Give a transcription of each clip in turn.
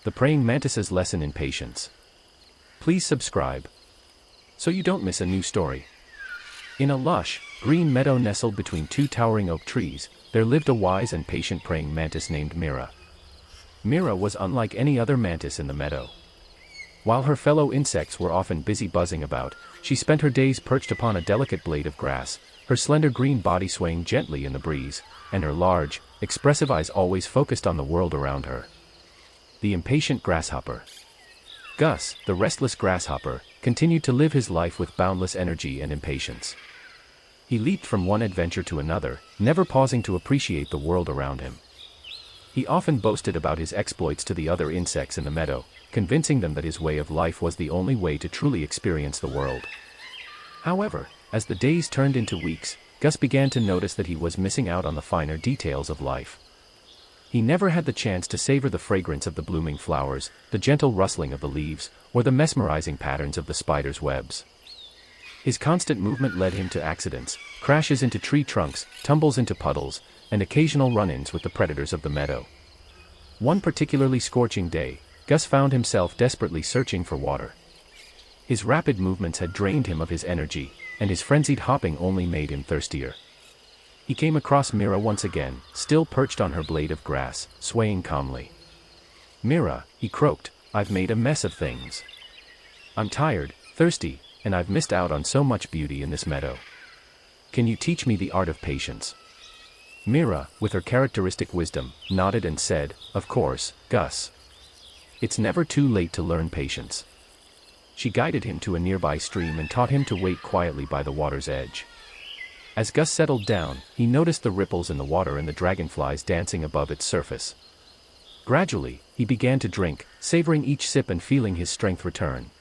the praying mantis's lesson in patience. Please subscribe so you don't miss a new story. In a lush, green meadow nestled between two towering oak trees, there lived a wise and patient praying mantis named Mira. Mira was unlike any other mantis in the meadow. While her fellow insects were often busy buzzing about, she spent her days perched upon a delicate blade of grass, her slender green body swaying gently in the breeze, and her large, expressive eyes always focused on the world around her. The impatient grasshopper. Gus, the restless grasshopper, continued to live his life with boundless energy and impatience. He leaped from one adventure to another, never pausing to appreciate the world around him. He often boasted about his exploits to the other insects in the meadow, convincing them that his way of life was the only way to truly experience the world. However, as the days turned into weeks, Gus began to notice that he was missing out on the finer details of life. He never had the chance to savor the fragrance of the blooming flowers, the gentle rustling of the leaves, or the mesmerizing patterns of the spider's webs. His constant movement led him to accidents, crashes into tree trunks, tumbles into puddles, and occasional run-ins with the predators of the meadow. One particularly scorching day, Gus found himself desperately searching for water. His rapid movements had drained him of his energy, and his frenzied hopping only made him thirstier. He came across Mira once again, still perched on her blade of grass, swaying calmly. "Mira," he croaked, "I've made a mess of things. I'm tired, thirsty, and I've missed out on so much beauty in this meadow. Can you teach me the art of patience?" Mira, with her characteristic wisdom, nodded and said, "Of course, Gus. It's never too late to learn patience." She guided him to a nearby stream and taught him to wait quietly by the water's edge. As Gus settled down, he noticed the ripples in the water and the dragonflies dancing above its surface. Gradually, he began to drink, savoring each sip and feeling his strength return.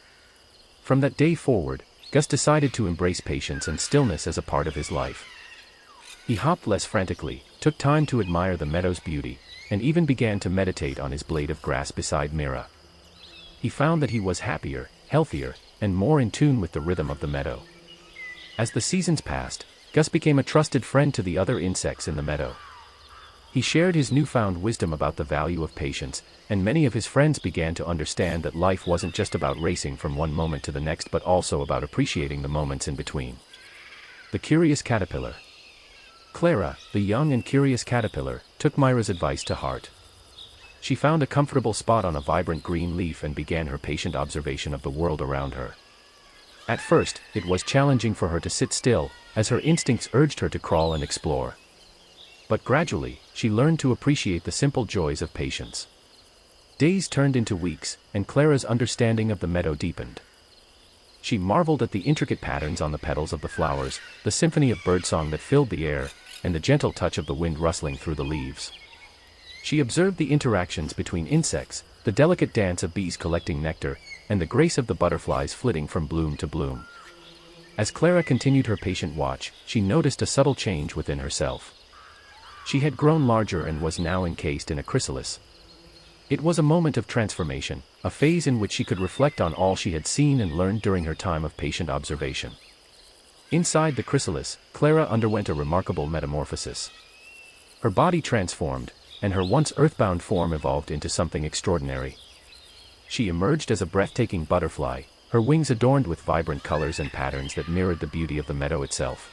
From that day forward, Gus decided to embrace patience and stillness as a part of his life. He hopped less frantically, took time to admire the meadow's beauty, and even began to meditate on his blade of grass beside Mira. He found that he was happier, healthier, and more in tune with the rhythm of the meadow. As the seasons passed, Gus became a trusted friend to the other insects in the meadow. He shared his newfound wisdom about the value of patience, and many of his friends began to understand that life wasn't just about racing from one moment to the next but also about appreciating the moments in between. The curious caterpillar. Clara, the young and curious caterpillar, took Mira's advice to heart. She found a comfortable spot on a vibrant green leaf and began her patient observation of the world around her. At first, it was challenging for her to sit still, as her instincts urged her to crawl and explore. But gradually, she learned to appreciate the simple joys of patience. Days turned into weeks, and Clara's understanding of the meadow deepened. She marveled at the intricate patterns on the petals of the flowers, the symphony of birdsong that filled the air, and the gentle touch of the wind rustling through the leaves. She observed the interactions between insects, the delicate dance of bees collecting nectar, and the grace of the butterflies flitting from bloom to bloom. As Clara continued her patient watch, she noticed a subtle change within herself. She had grown larger and was now encased in a chrysalis. It was a moment of transformation, a phase in which she could reflect on all she had seen and learned during her time of patient observation. Inside the chrysalis, Clara underwent a remarkable metamorphosis. Her body transformed, and her once earthbound form evolved into something extraordinary. She emerged as a breathtaking butterfly, her wings adorned with vibrant colors and patterns that mirrored the beauty of the meadow itself.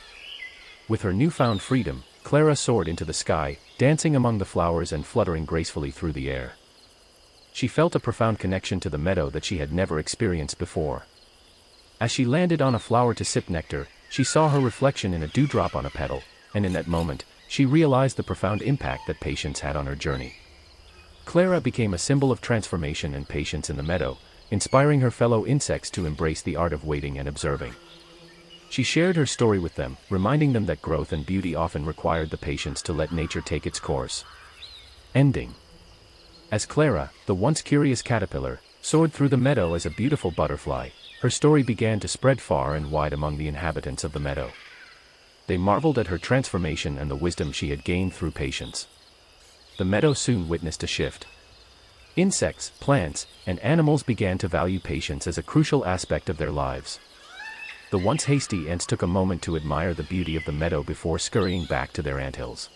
With her newfound freedom, Clara soared into the sky, dancing among the flowers and fluttering gracefully through the air. She felt a profound connection to the meadow that she had never experienced before. As she landed on a flower to sip nectar, she saw her reflection in a dewdrop on a petal, and in that moment, she realized the profound impact that patience had on her journey. Clara became a symbol of transformation and patience in the meadow, inspiring her fellow insects to embrace the art of waiting and observing. She shared her story with them, reminding them that growth and beauty often required the patience to let nature take its course. Ending. As Clara, the once curious caterpillar, soared through the meadow as a beautiful butterfly, her story began to spread far and wide among the inhabitants of the meadow. They marveled at her transformation and the wisdom she had gained through patience. The meadow soon witnessed a shift. Insects, plants, and animals began to value patience as a crucial aspect of their lives. The once hasty ants took a moment to admire the beauty of the meadow before scurrying back to their anthills.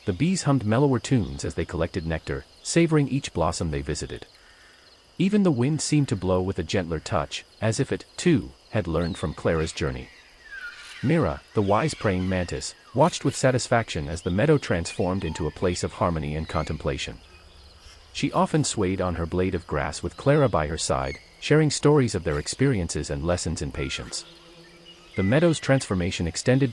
The bees hummed mellower tunes as they collected nectar, savoring each blossom they visited. Even the wind seemed to blow with a gentler touch, as if it, too, had learned from Clara's journey. Mira, the wise praying mantis, watched with satisfaction as the meadow transformed into a place of harmony and contemplation. She often swayed on her blade of grass with Clara by her side, sharing stories of their experiences and lessons in patience. The meadow's transformation extended